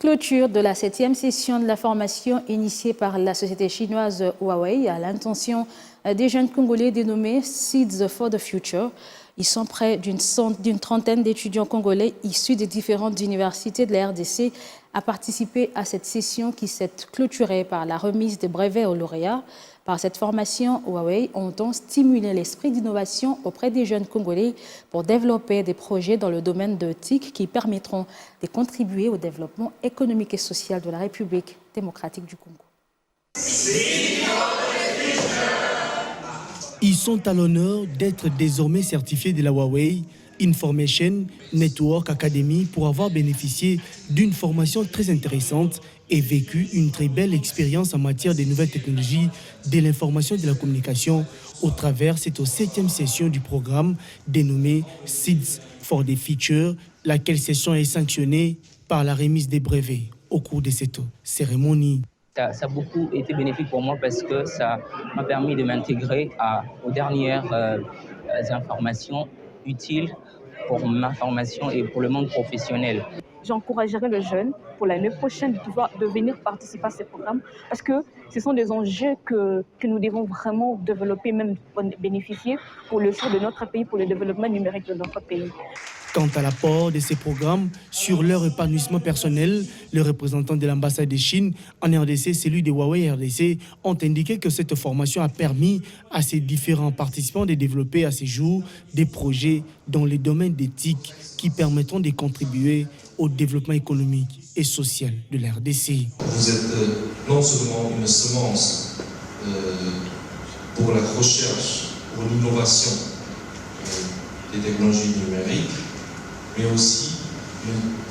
Clôture de la 7e session de la formation initiée par la société chinoise Huawei à l'intention des jeunes Congolais dénommés Seeds for the Future. Ils sont près d'une trentaine d'étudiants congolais issus des différentes universités de la RDC à participer à cette session qui s'est clôturée par la remise des brevets aux lauréats. Par cette formation, Huawei entend stimuler l'esprit d'innovation auprès des jeunes Congolais pour développer des projets dans le domaine de TIC qui permettront de contribuer au développement économique et social de la République démocratique du Congo. Ils sont à l'honneur d'être désormais certifiés de la Huawei Information Network Academy pour avoir bénéficié d'une formation très intéressante et vécu une très belle expérience en matière des nouvelles technologies de l'information et de la communication au travers cette 7e session du programme dénommé Seeds for the Future, laquelle session est sanctionnée par la remise des brevets au cours de cette cérémonie. Ça a beaucoup été bénéfique pour moi parce que ça m'a permis de m'intégrer aux dernières informations utiles pour ma formation et pour le monde professionnel. J'encouragerai le jeune pour l'année prochaine de venir participer à ces programmes parce que ce sont des enjeux que nous devons vraiment développer, même bénéficier pour le sort de notre pays, pour le développement numérique de notre pays. Quant à l'apport de ces programmes sur leur épanouissement personnel, les représentants de l'ambassade de Chine en RDC, celui de Huawei RDC, ont indiqué que cette formation a permis à ces différents participants de développer à ce jour des projets dans les domaines d'éthique qui permettront de contribuer au développement économique et social de la RDC. Vous êtes non seulement une semence pour la recherche, pour l'innovation des technologies numériques, mais aussi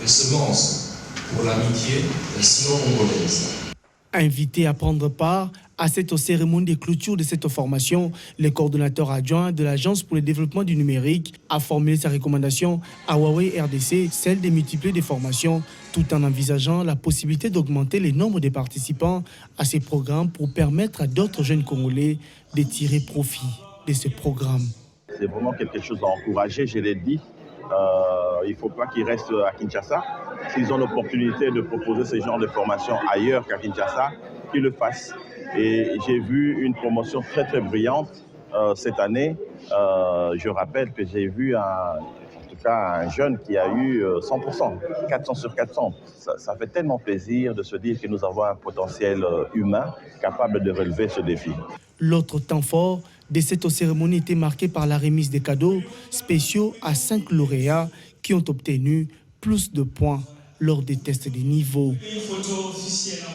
une semence pour l'amitié sino-congolaise. Invité à prendre part à cette cérémonie de clôture de cette formation, le coordonnateur adjoint de l'Agence pour le développement du numérique a formulé sa recommandation à Huawei RDC, celle de multiplier des formations, tout en envisageant la possibilité d'augmenter le nombre de participants à ces programmes pour permettre à d'autres jeunes Congolais de tirer profit de ce programme. C'est vraiment quelque chose à encourager, je l'ai dit. Il ne faut pas qu'ils restent à Kinshasa. S'ils ont l'opportunité de proposer ce genre de formation ailleurs qu'à Kinshasa, qu'ils le fassent. Et j'ai vu une promotion très très brillante cette année. Je rappelle que j'ai vu un jeune qui a eu 100%, 400 sur 400. Ça fait tellement plaisir de se dire que nous avons un potentiel humain capable de relever ce défi. L'autre temps fort de cette cérémonie était marqué par la remise des cadeaux spéciaux à 5 lauréats qui ont obtenu plus de points lors des tests de niveau.